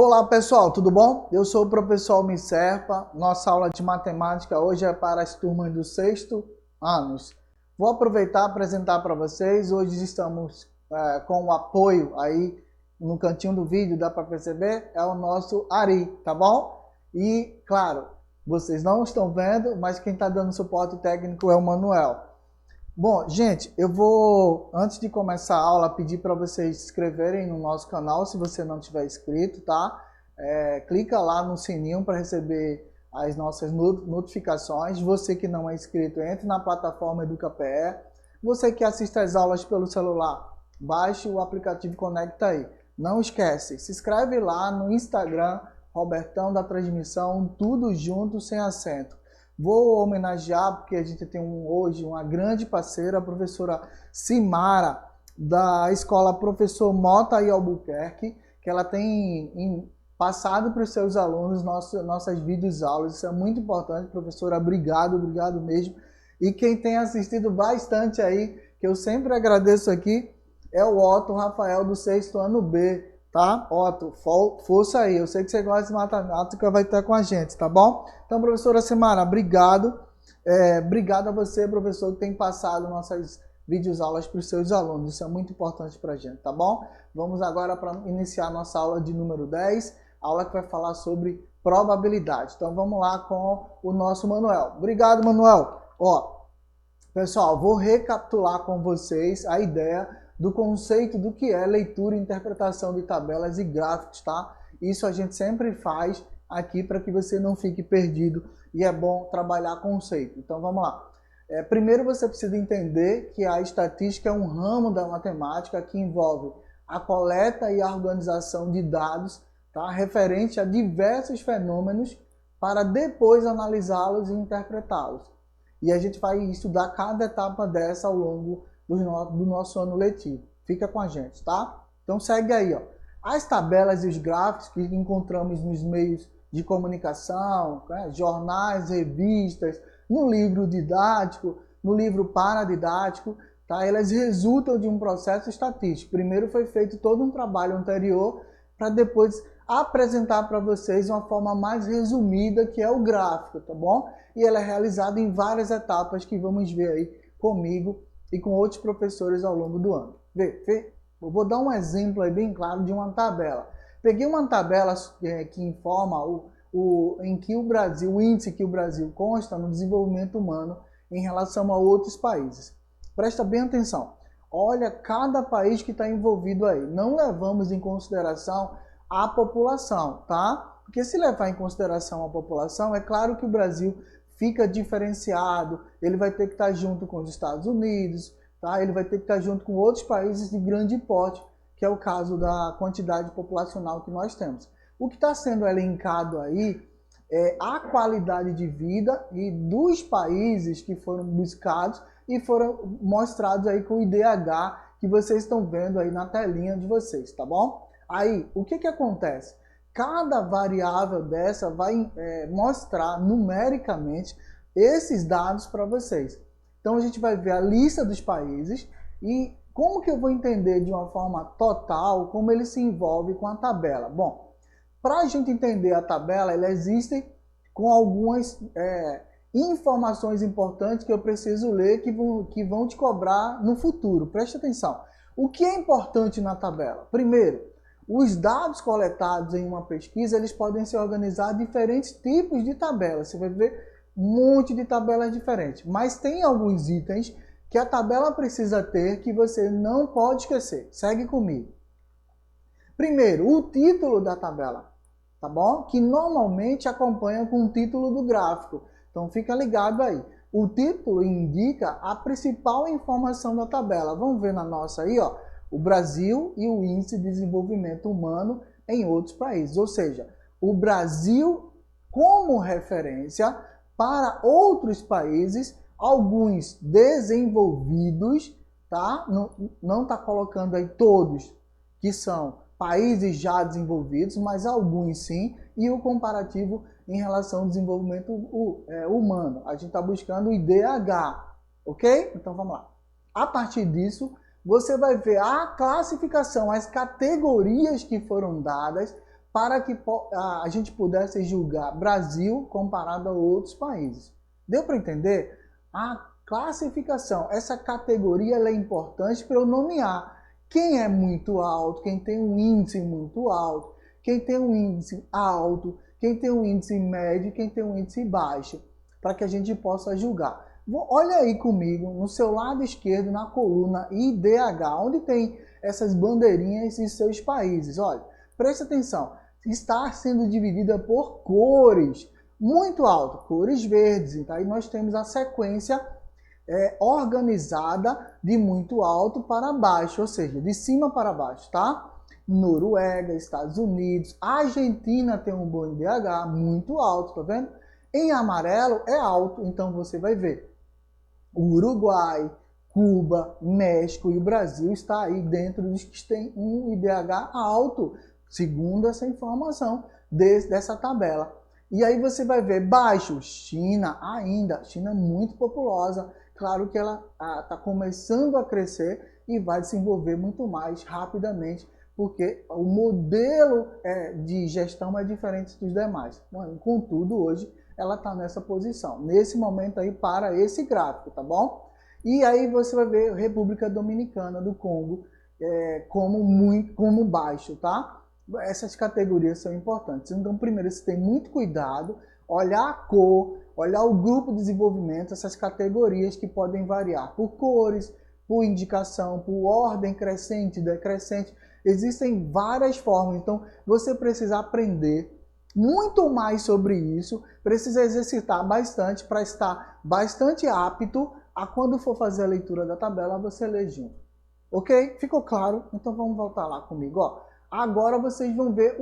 Olá pessoal, tudo bom? Eu sou o professor Almir Serpa. Nossa aula de matemática hoje é para as turmas do sexto anos. Vou aproveitar e apresentar para vocês. Hoje estamos com o apoio aí no cantinho do vídeo, dá para perceber, é o nosso Ari, tá bom? E claro, vocês não estão vendo, mas quem está dando suporte técnico é o Manuel. Bom, gente, eu vou, antes de começar a aula, pedir para vocês se inscreverem no nosso canal, se você não tiver inscrito, tá? Clica lá no sininho para receber as nossas notificações. Você que não é inscrito, entre na plataforma EducaPE. Você que assiste às aulas pelo celular, baixe o aplicativo Conecta aí. Não esquece, se inscreve lá no Instagram, Robertão da Transmissão, tudo junto, sem acento. Vou homenagear, porque a gente tem hoje uma grande parceira, a professora Simara, da escola Professor Mota e Albuquerque, que ela tem passado para os seus alunos nossas videoaulas. Isso é muito importante, professora. Obrigado mesmo. E quem tem assistido bastante aí, que eu sempre agradeço aqui, é o Otto Rafael, do 6º ano B. Tá? Otto, força aí. Eu sei que você gosta de matemática, vai estar com a gente, tá bom? Então, professora Simara, obrigado. Obrigado a você, professor, que tem passado nossas videoaulas para os seus alunos. Isso é muito importante para a gente, tá bom? Vamos agora para iniciar nossa aula de número 10, aula que vai falar sobre probabilidade. Então, vamos lá com o nosso Manuel. Obrigado, Manuel. Ó, pessoal, vou recapitular com vocês a ideia do conceito do que é leitura e interpretação de tabelas e gráficos, tá? Isso a gente sempre faz aqui para que você não fique perdido e é bom trabalhar conceito. Então vamos lá. Primeiro você precisa entender que a estatística é um ramo da matemática que envolve a coleta e a organização de dados, tá? Referente a diversos fenômenos para depois analisá-los e interpretá-los. E a gente vai estudar cada etapa dessa ao longo do nosso ano letivo. Fica com a gente, tá? Então segue aí, ó. As tabelas e os gráficos que encontramos nos meios de comunicação, né? Jornais, revistas, no livro didático, no livro paradidático, tá? Elas resultam de um processo estatístico. Primeiro foi feito todo um trabalho anterior para depois apresentar para vocês uma forma mais resumida, que é o gráfico, tá bom? E ela é realizada em várias etapas que vamos ver aí comigo e com outros professores ao longo do ano. Eu vou dar um exemplo aí bem claro de uma tabela. Peguei uma tabela que informa o índice que o Brasil consta no desenvolvimento humano em relação a outros países. Presta bem atenção. Olha cada país que está envolvido aí. Não levamos em consideração a população, tá? Porque se levar em consideração a população, é claro que o Brasil fica diferenciado, ele vai ter que estar junto com os Estados Unidos, tá? Ele vai ter que estar junto com outros países de grande porte, que é o caso da quantidade populacional que nós temos. O que está sendo elencado aí é a qualidade de vida e dos países que foram buscados e foram mostrados aí com o IDH que vocês estão vendo aí na telinha de vocês, tá bom? Aí, o que acontece? Cada variável dessa vai mostrar numericamente esses dados para vocês. Então a gente vai ver a lista dos países e como que eu vou entender de uma forma total como ele se envolve com a tabela. Bom, para a gente entender a tabela, ela existe com algumas informações importantes que eu preciso ler que vão te cobrar no futuro. Preste atenção. O que é importante na tabela? Primeiro, os dados coletados em uma pesquisa, eles podem ser organizados em diferentes tipos de tabelas. Você vai ver um monte de tabelas diferentes. Mas tem alguns itens que a tabela precisa ter que você não pode esquecer. Segue comigo. Primeiro, o título da tabela, tá bom? Que normalmente acompanha com o título do gráfico. Então fica ligado aí. O título indica a principal informação da tabela. Vamos ver na nossa aí, ó. O Brasil e o Índice de Desenvolvimento Humano em outros países. Ou seja, o Brasil como referência para outros países, alguns desenvolvidos, tá? Não está colocando aí todos que são países já desenvolvidos, mas alguns sim, e o comparativo em relação ao desenvolvimento humano. A gente está buscando o IDH, ok? Então vamos lá. A partir disso, você vai ver a classificação, as categorias que foram dadas para que a gente pudesse julgar Brasil comparado a outros países. Deu para entender? A classificação, essa categoria ela é importante para eu nomear quem é muito alto, quem tem um índice muito alto, quem tem um índice alto, quem tem um índice médio, quem tem um índice baixo, para que a gente possa julgar. Olha aí comigo, no seu lado esquerdo, na coluna IDH, onde tem essas bandeirinhas de seus países. Olha, preste atenção, está sendo dividida por cores, muito alto, cores verdes. Então aí nós temos a sequência organizada de muito alto para baixo, ou seja, de cima para baixo, tá? Noruega, Estados Unidos, Argentina tem um bom IDH muito alto, tá vendo? Em amarelo é alto, então você vai ver o Uruguai, Cuba, México e o Brasil está aí dentro dos que têm um IDH alto, segundo essa informação dessa tabela. E aí você vai ver baixo, China ainda, China muito populosa, claro que ela está começando a crescer e vai desenvolver muito mais rapidamente, porque o modelo de gestão é diferente dos demais. Contudo, hoje ela está nessa posição, nesse momento aí para esse gráfico, tá bom? E aí você vai ver República Dominicana do Congo como baixo, tá? Essas categorias são importantes. Então, primeiro, você tem muito cuidado, olhar a cor, olhar o grupo de desenvolvimento, essas categorias que podem variar por cores, por indicação, por ordem crescente, decrescente. Existem várias formas, então você precisa aprender muito mais sobre isso, precisa exercitar bastante para estar bastante apto a quando for fazer a leitura da tabela, você ler junto. Ok? Ficou claro? Então vamos voltar lá comigo. Ó. Agora vocês vão ver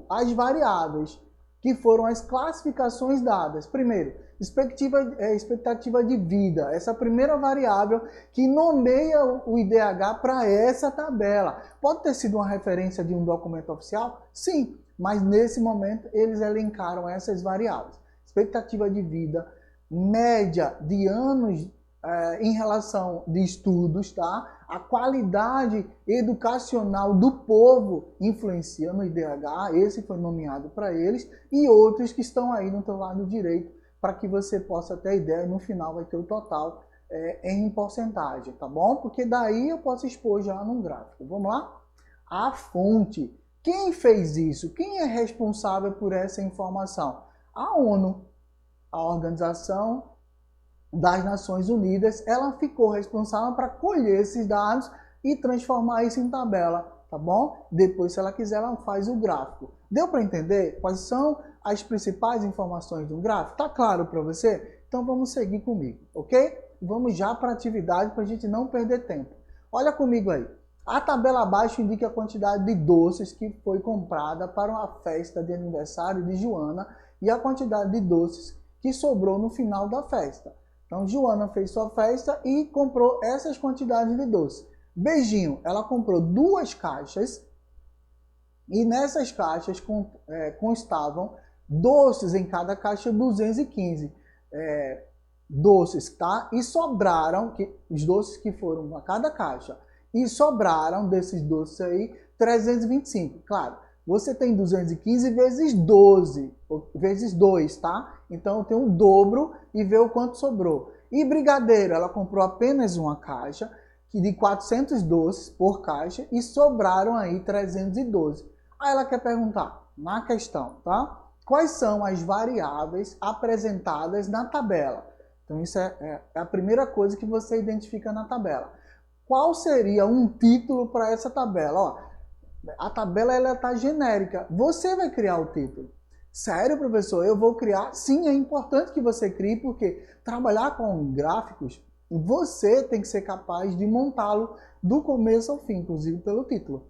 as variáveis, que foram as classificações dadas. Primeiro, expectativa de vida. Essa primeira variável que nomeia o IDH para essa tabela. Pode ter sido uma referência de um documento oficial? Sim, mas nesse momento eles elencaram essas variáveis. Expectativa de vida, média de anos em relação de estudos, tá? A qualidade educacional do povo influencia no IDH, esse foi nomeado para eles, e outros que estão aí no teu lado direito, para que você possa ter ideia, no final vai ter o total em porcentagem, tá bom? Porque daí eu posso expor já num gráfico. Vamos lá? A fonte. Quem fez isso? Quem é responsável por essa informação? A ONU, a Organização das Nações Unidas, ela ficou responsável para colher esses dados e transformar isso em tabela, tá bom? Depois, se ela quiser, ela faz o gráfico. Deu para entender quais são as principais informações de um gráfico? Tá claro para você? Então vamos seguir comigo, ok? Vamos já para a atividade para a gente não perder tempo. Olha comigo aí. A tabela abaixo indica a quantidade de doces que foi comprada para uma festa de aniversário de Joana e a quantidade de doces que sobrou no final da festa. Então, Joana fez sua festa e comprou essas quantidades de doce. Beijinho, ela comprou 2 caixas e nessas caixas constavam doces, em cada caixa 215 doces, tá? E sobraram, os doces que foram a cada caixa, e sobraram desses doces aí 325. Claro, você tem 215 vezes 12, vezes 2, tá? Então tem um dobro e vê o quanto sobrou. E brigadeiro, ela comprou apenas uma caixa de 400 doces por caixa e sobraram aí 312. Aí ela quer perguntar, na questão, tá? Quais são as variáveis apresentadas na tabela? Então isso é a primeira coisa que você identifica na tabela. Qual seria um título para essa tabela? Ó, a tabela está genérica. Você vai criar o título. Sério, professor? Eu vou criar? Sim, é importante que você crie, porque trabalhar com gráficos, você tem que ser capaz de montá-lo do começo ao fim, inclusive pelo título.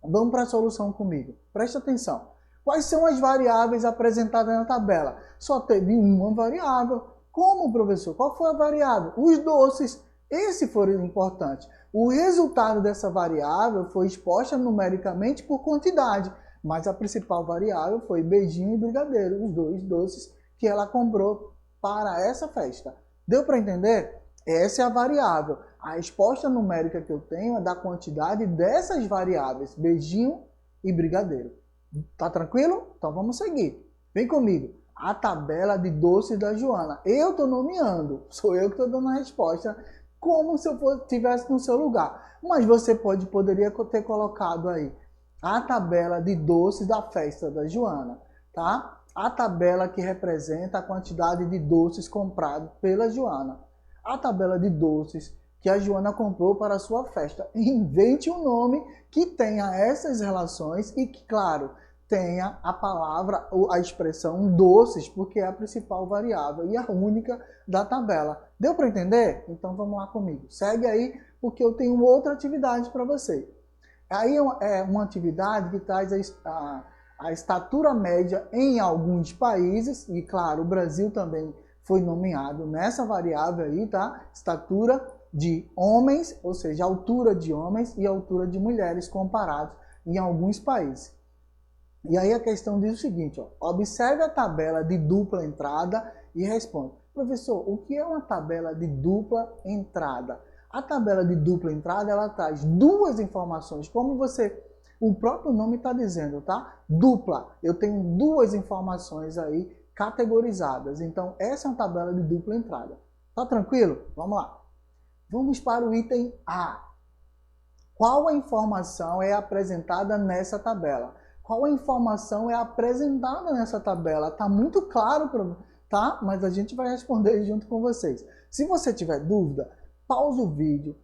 Vamos para a solução comigo. Preste atenção. Quais são as variáveis apresentadas na tabela? Só teve uma variável. Como, professor? Qual foi a variável? Os doces. Esse foi o importante. O resultado dessa variável foi exposta numericamente por quantidade, mas a principal variável foi beijinho e brigadeiro, os 2 doces que ela comprou para essa festa. Deu para entender? Essa é a variável. A resposta numérica que eu tenho é da quantidade dessas variáveis, beijinho e brigadeiro. Tá tranquilo? Então vamos seguir. Vem comigo. A tabela de doces da Joana. Eu estou nomeando, sou eu que estou dando a resposta, como se eu estivesse no seu lugar. Mas você poderia ter colocado aí a tabela de doces da festa da Joana, tá? A tabela que representa a quantidade de doces comprados pela Joana. A tabela de doces que a Joana comprou para a sua festa. Invente um nome que tenha essas relações e que, claro, tenha a palavra ou a expressão doces, porque é a principal variável e a única da tabela. Deu para entender? Então vamos lá comigo. Segue aí, porque eu tenho outra atividade para você. Aí é uma atividade que traz a estatura média em alguns países, e claro, o Brasil também foi nomeado nessa variável aí, tá? Estatura de homens, ou seja, altura de homens e altura de mulheres comparados em alguns países. E aí a questão diz o seguinte, ó, observe a tabela de dupla entrada e responde. Professor, o que é uma tabela de dupla entrada? A tabela de dupla entrada, ela traz duas informações, como o próprio nome está dizendo, tá? Dupla, eu tenho duas informações aí categorizadas. Então, essa é uma tabela de dupla entrada. Tá tranquilo? Vamos lá. Vamos para o item A. Qual a informação é apresentada nessa tabela? Qual a informação é apresentada nessa tabela? Tá muito claro, tá? Mas a gente vai responder junto com vocês. Se você tiver dúvida, pausa o vídeo,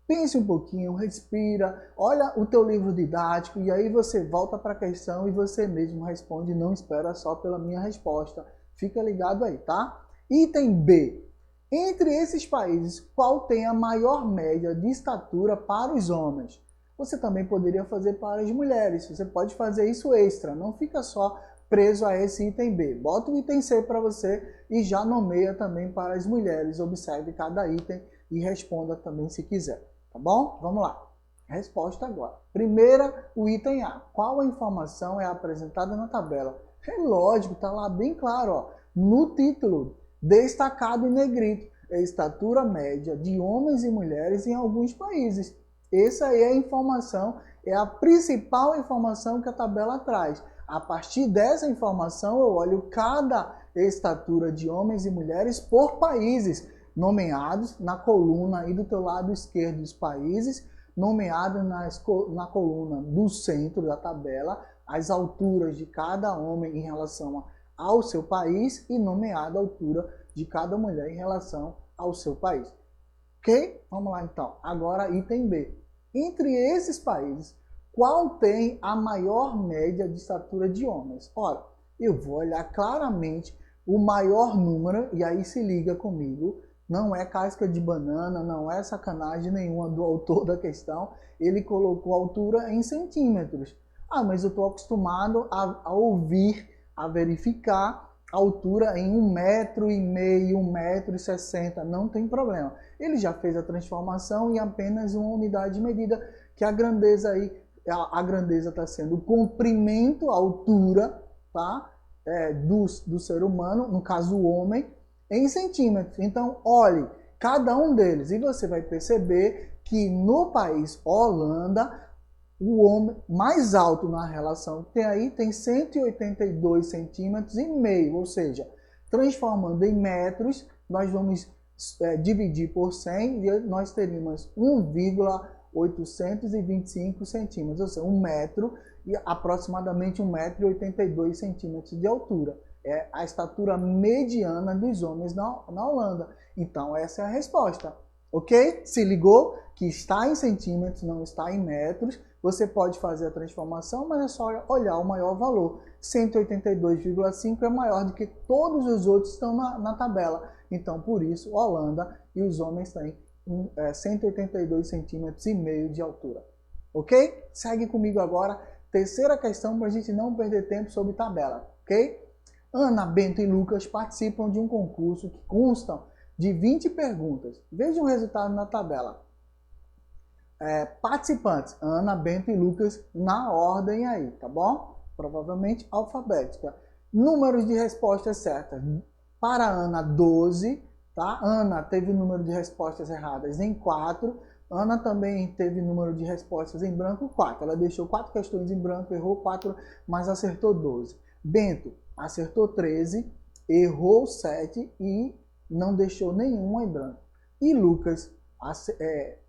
pense um pouquinho, respira, olha o teu livro didático e aí você volta para a questão e você mesmo responde, não espera só pela minha resposta. Fica ligado aí, tá? Item B. Entre esses países, qual tem a maior média de estatura para os homens? Você também poderia fazer para as mulheres, você pode fazer isso extra, não fica só preso a esse item B. Bota o item C para você e já nomeia também para as mulheres. Observe cada item e responda também se quiser, tá bom? Vamos lá. Resposta agora. Primeira, o item A. Qual a informação é apresentada na tabela? É lógico, está lá bem claro, ó, no título, destacado em negrito, é a estatura média de homens e mulheres em alguns países. Essa aí é a informação, é a principal informação que a tabela traz. A partir dessa informação, eu olho cada estatura de homens e mulheres por países, nomeados na coluna aí do teu lado esquerdo os países, nomeados na coluna do centro da tabela, as alturas de cada homem em relação ao seu país e nomeada a altura de cada mulher em relação ao seu país. Ok? Vamos lá então. Agora item B. Entre esses países, qual tem a maior média de estatura de homens? Ora, eu vou olhar claramente o maior número, e aí se liga comigo, não é casca de banana, não é sacanagem nenhuma do autor da questão, ele colocou a altura em centímetros. Ah, mas eu estou acostumado a ouvir, a verificar a altura em 1,5 m, 1,60 m, não tem problema. Ele já fez a transformação em apenas uma unidade de medida, que a grandeza aí, a grandeza está sendo o comprimento, a altura, tá? Do ser humano, no caso o homem, em centímetros. Então, olhe cada um deles e você vai perceber que no país Holanda, o homem mais alto na relação que tem aí tem 182 centímetros e meio, ou seja, transformando em metros, nós vamos dividir por 100 e nós teríamos 1,825 centímetros, ou seja, 1 metro e aproximadamente 1,82 centímetros de altura. É a estatura mediana dos homens na Holanda. Então, essa é a resposta. Ok? Se ligou que está em centímetros, não está em metros. Você pode fazer a transformação, mas é só olhar o maior valor. 182,5 é maior do que todos os outros que estão na tabela. Então, por isso, Holanda e os homens têm 182 centímetros e meio de altura. Ok? Segue comigo agora. Terceira questão para a gente não perder tempo sobre tabela. Ok? Ana, Bento e Lucas participam de um concurso que constam de 20 perguntas. Veja o resultado na tabela. Participantes, Ana, Bento e Lucas, na ordem aí, tá bom? Provavelmente alfabética. Números de respostas certas. Para Ana, 12, tá? Ana teve o número de respostas erradas em 4. Ana também teve número de respostas em branco 4. Ela deixou 4 questões em branco, errou 4, mas acertou 12. Bento acertou 13, errou 7 e não deixou nenhuma em branco. E Lucas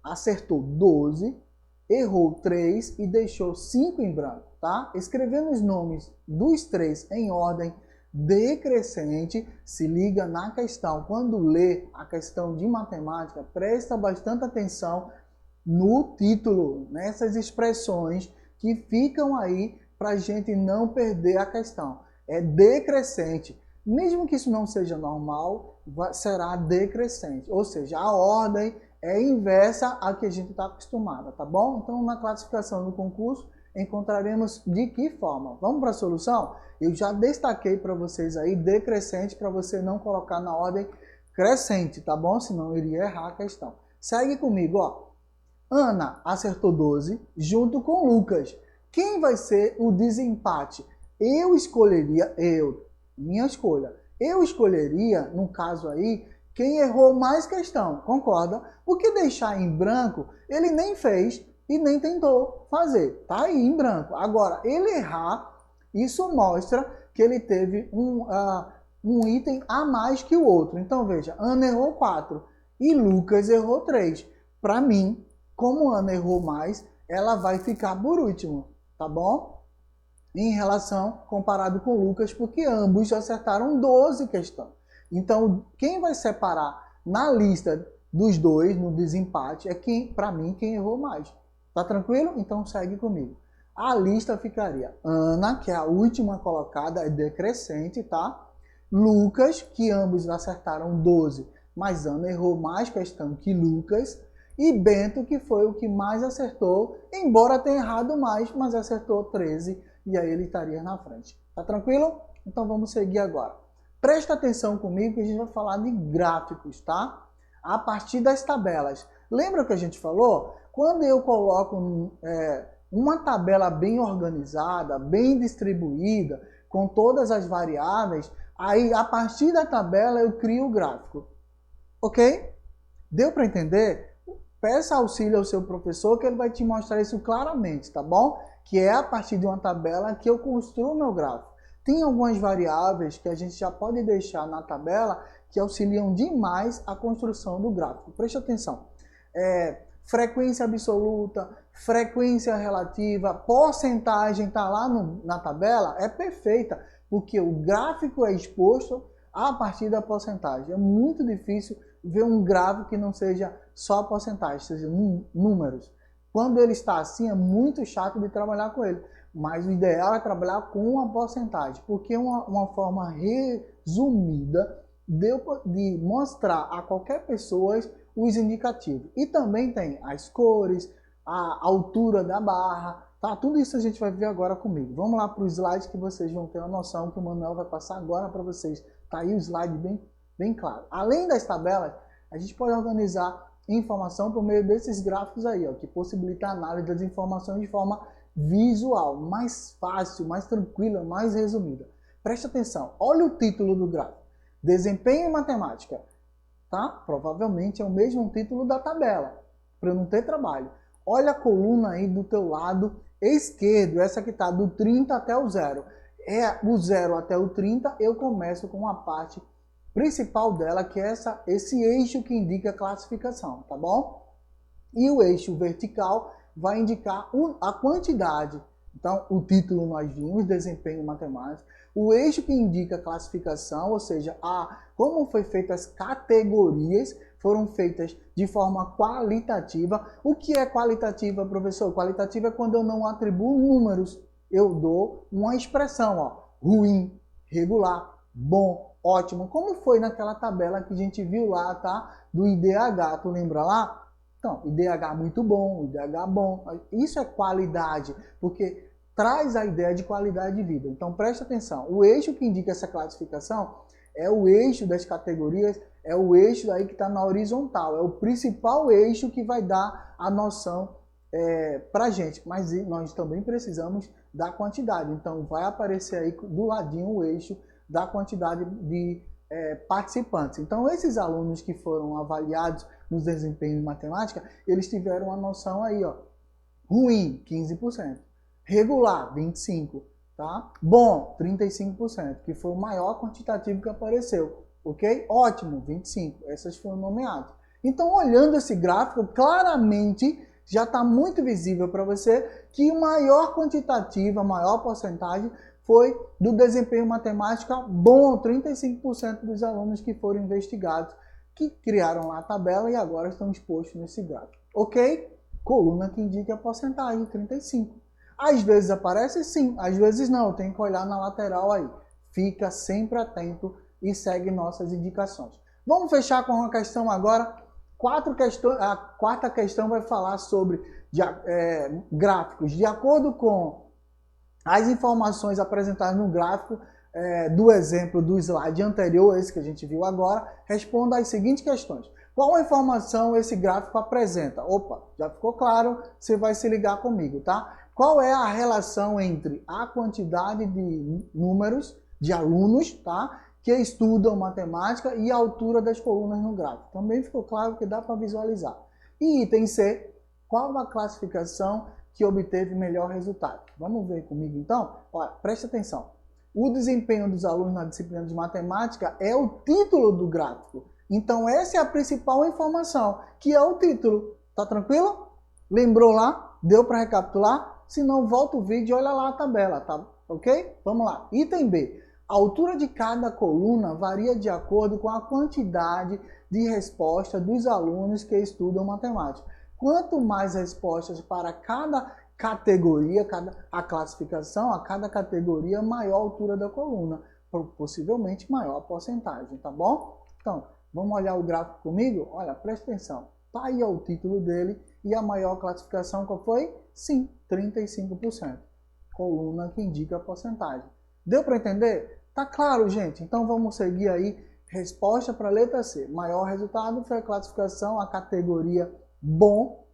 acertou 12, errou 3 e deixou 5 em branco, tá? Escrevendo os nomes dos 3 em ordem decrescente, se liga na questão. Quando lê a questão de matemática, presta bastante atenção no título, nessas expressões que ficam aí para a gente não perder a questão. É decrescente. Mesmo que isso não seja normal, será decrescente. Ou seja, a ordem é inversa à que a gente está acostumado, tá bom? Então, na classificação do concurso, encontraremos de que forma? Vamos para a solução? Eu já destaquei para vocês aí decrescente para você não colocar na ordem crescente, tá bom? Senão eu iria errar a questão. Segue comigo, ó. Ana acertou 12 junto com Lucas. Quem vai ser o desempate? Eu escolheria, minha escolha. Eu escolheria, no caso aí, quem errou mais questão, concorda? Porque deixar em branco, ele nem fez e nem tentou fazer. Tá aí em branco. Agora, ele errar, isso mostra que ele teve um item a mais que o outro. Então, veja, Ana errou 4 e Lucas errou 3. Para mim, como Ana errou mais, ela vai ficar por último, tá bom? Em relação, comparado com Lucas, porque ambos acertaram 12 questões. Então, quem vai separar na lista dos dois, no desempate, é quem, para mim, quem errou mais. Tá tranquilo? Então segue comigo. A lista ficaria Ana, que é a última colocada, é decrescente, tá? Lucas, que ambos acertaram 12, mas Ana errou mais questão que Lucas. E Bento, que foi o que mais acertou, embora tenha errado mais, mas acertou 13, e aí ele estaria na frente. Tá tranquilo? Então vamos seguir agora. Presta atenção comigo que a gente vai falar de gráficos, tá? A partir das tabelas. Lembra que a gente falou? Quando eu coloco uma tabela bem organizada, bem distribuída, com todas as variáveis, aí a partir da tabela eu crio o gráfico. Ok? Deu para entender? Peça auxílio ao seu professor que ele vai te mostrar isso claramente, tá bom? Que é a partir de uma tabela que eu construo meu gráfico. Tem algumas variáveis que a gente já pode deixar na tabela que auxiliam demais a construção do gráfico. Preste atenção. Frequência absoluta, frequência relativa, porcentagem está lá na tabela, é perfeita, porque o gráfico é exposto a partir da porcentagem. É muito difícil ver um gráfico que não seja só porcentagem, seja números. Quando ele está assim, é muito chato de trabalhar com ele. Mas o ideal é trabalhar com a porcentagem, porque é uma forma resumida de mostrar a qualquer pessoa os indicativos. E também tem as cores, a altura da barra, tá? Tudo isso a gente vai ver agora comigo. Vamos lá para o slide que vocês vão ter uma noção que o Manuel vai passar agora para vocês. Tá aí o slide bem claro. Além das tabelas, a gente pode organizar informação por meio desses gráficos aí, ó, que possibilita a análise das informações de forma visual, mais fácil, mais tranquila, mais resumida. Preste atenção, olha o título do gráfico. Desempenho em matemática. Tá? Provavelmente é o mesmo título da tabela, para não ter trabalho. Olha a coluna aí do teu lado esquerdo, essa que está do 30 até o 0. O 0 até o 30, eu começo com a parte principal dela, que é esse eixo que indica a classificação, tá bom? E o eixo vertical vai indicar a quantidade. Então, o título nós vimos, desempenho matemático. O eixo que indica a classificação, ou seja, como foi feitas as categorias, foram feitas de forma qualitativa. O que é qualitativa, professor? Qualitativa é quando eu não atribuo números. Eu dou uma expressão, ó, ruim, regular, bom, ótimo. Como foi naquela tabela que a gente viu lá, tá? Do IDH, tu lembra lá? Então, IDH muito bom, IDH bom. Isso é qualidade, porque traz a ideia de qualidade de vida. Então, preste atenção. O eixo que indica essa classificação é o eixo das categorias, é o eixo aí que está na horizontal. É o principal eixo que vai dar a noção para a gente. Mas nós também precisamos da quantidade. Então, vai aparecer aí do ladinho o eixo da quantidade de participantes. Então, esses alunos que foram avaliados no desempenho em matemática, eles tiveram uma noção aí, ó, ruim, 15%, regular, 25%, tá? Bom, 35%, que foi o maior quantitativo que apareceu, ok? Ótimo, 25%, essas foram nomeadas. Então, olhando esse gráfico, claramente já está muito visível para você que o maior quantitativo, a maior porcentagem foi do desempenho matemática bom, 35% dos alunos que foram investigados, que criaram lá a tabela e agora estão expostos nesse gráfico, ok? Coluna que indica a porcentagem, 35%. Às vezes aparece sim, às vezes não, tem que olhar na lateral aí. Fica sempre atento e segue nossas indicações. Vamos fechar com uma questão agora. A quarta questão vai falar sobre gráficos. De acordo com as informações apresentadas no gráfico do exemplo do slide anterior, esse que a gente viu agora, responda às seguintes questões. Qual a informação esse gráfico apresenta? Opa, já ficou claro, você vai se ligar comigo, tá? Qual é a relação entre a quantidade de números, de alunos, tá, que estudam matemática e a altura das colunas no gráfico? Também ficou claro que dá para visualizar. E item C, qual a classificação que obteve melhor resultado? Vamos ver comigo então? Olha, preste atenção. O desempenho dos alunos na disciplina de matemática é o título do gráfico. Então essa é a principal informação, que é o título. Tá tranquilo? Lembrou lá? Deu para recapitular? Se não, volta o vídeo e olha lá a tabela, tá? Ok? Vamos lá. Item B. A altura de cada coluna varia de acordo com a quantidade de respostas dos alunos que estudam matemática. Quanto mais respostas para cada categoria, a classificação, a cada categoria, maior a altura da coluna. Possivelmente maior a porcentagem, tá bom? Então, vamos olhar o gráfico comigo? Olha, presta atenção. Tá aí ó, o título dele e a maior classificação qual foi? Sim, 35%. Coluna que indica a porcentagem. Deu para entender? Tá claro, gente? Então vamos seguir aí. Resposta para a letra C. Maior resultado foi a classificação, a categoria bom,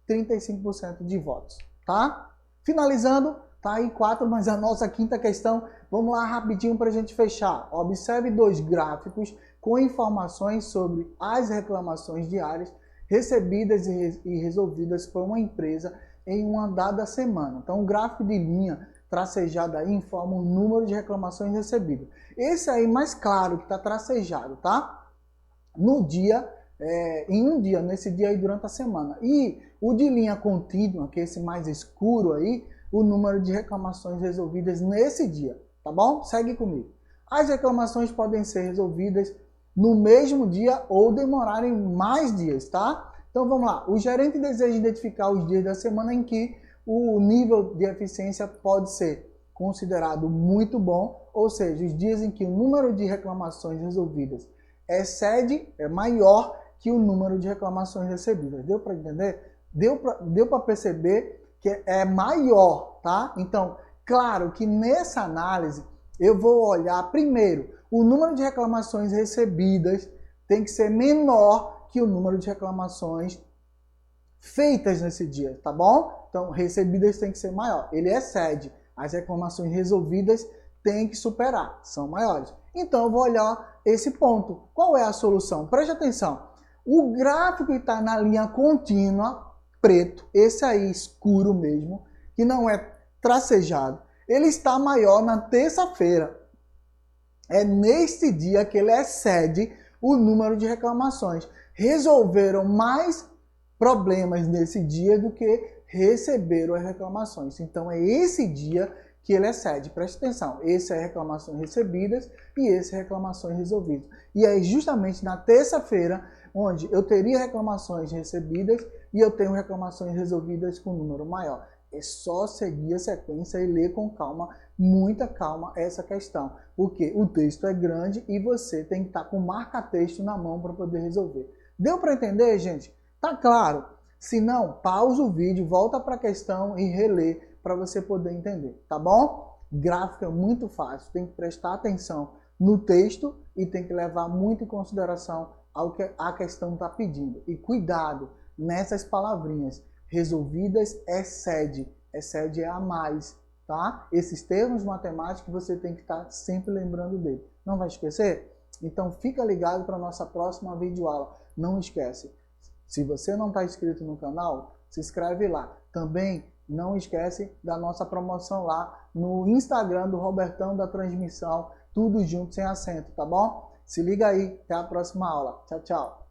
35% de votos, tá? Finalizando, tá aí 4, mas a nossa quinta questão, vamos lá rapidinho para a gente fechar. Observe 2 gráficos com informações sobre as reclamações diárias recebidas e resolvidas por uma empresa em uma dada semana. Então, o gráfico de linha tracejado aí informa o número de reclamações recebidas. Esse aí mais claro que está tracejado, tá? No dia, em um dia, nesse dia aí durante a semana. E o de linha contínua, que é esse mais escuro aí, o número de reclamações resolvidas nesse dia, tá bom? Segue comigo. As reclamações podem ser resolvidas no mesmo dia ou demorarem mais dias, tá? Então vamos lá. O gerente deseja identificar os dias da semana em que o nível de eficiência pode ser considerado muito bom, ou seja, os dias em que o número de reclamações resolvidas é maior que o número de reclamações recebidas. Deu para entender? Deu para perceber que é maior, tá? Então, claro que nessa análise eu vou olhar primeiro o número de reclamações recebidas tem que ser menor que o número de reclamações feitas nesse dia, tá bom? Então, recebidas tem que ser maior. Ele excede. As reclamações resolvidas tem que superar, são maiores. Então, eu vou olhar esse ponto. Qual é a solução? Preste atenção. O gráfico que está na linha contínua, preto, esse aí escuro mesmo, que não é tracejado, ele está maior na terça-feira. É neste dia que ele excede o número de reclamações. Resolveram mais problemas nesse dia do que receberam as reclamações. Então é esse dia que ele excede. Preste atenção, esse é reclamações recebidas e esse é reclamações resolvidas. E é justamente na terça-feira onde eu teria reclamações recebidas e eu tenho reclamações resolvidas com número maior. É só seguir a sequência e ler com calma, muita calma essa questão. Porque o texto é grande e você tem que estar com marca-texto na mão para poder resolver. Deu para entender, gente? Tá claro? Se não, pausa o vídeo, volta para a questão e relê para você poder entender, tá bom? Gráfico é muito fácil, tem que prestar atenção no texto e tem que levar muito em consideração ao que a questão está pedindo. E cuidado nessas palavrinhas. Resolvidas excede. Excede é a mais, tá? Esses termos matemáticos você tem que estar sempre lembrando dele. Não vai esquecer? Então fica ligado para a nossa próxima videoaula. Não esquece, se você não está inscrito no canal, se inscreve lá. Também não esquece da nossa promoção lá no Instagram do Robertão da Transmissão, tudo junto sem acento, tá bom? Se liga aí, até a próxima aula. Tchau, tchau.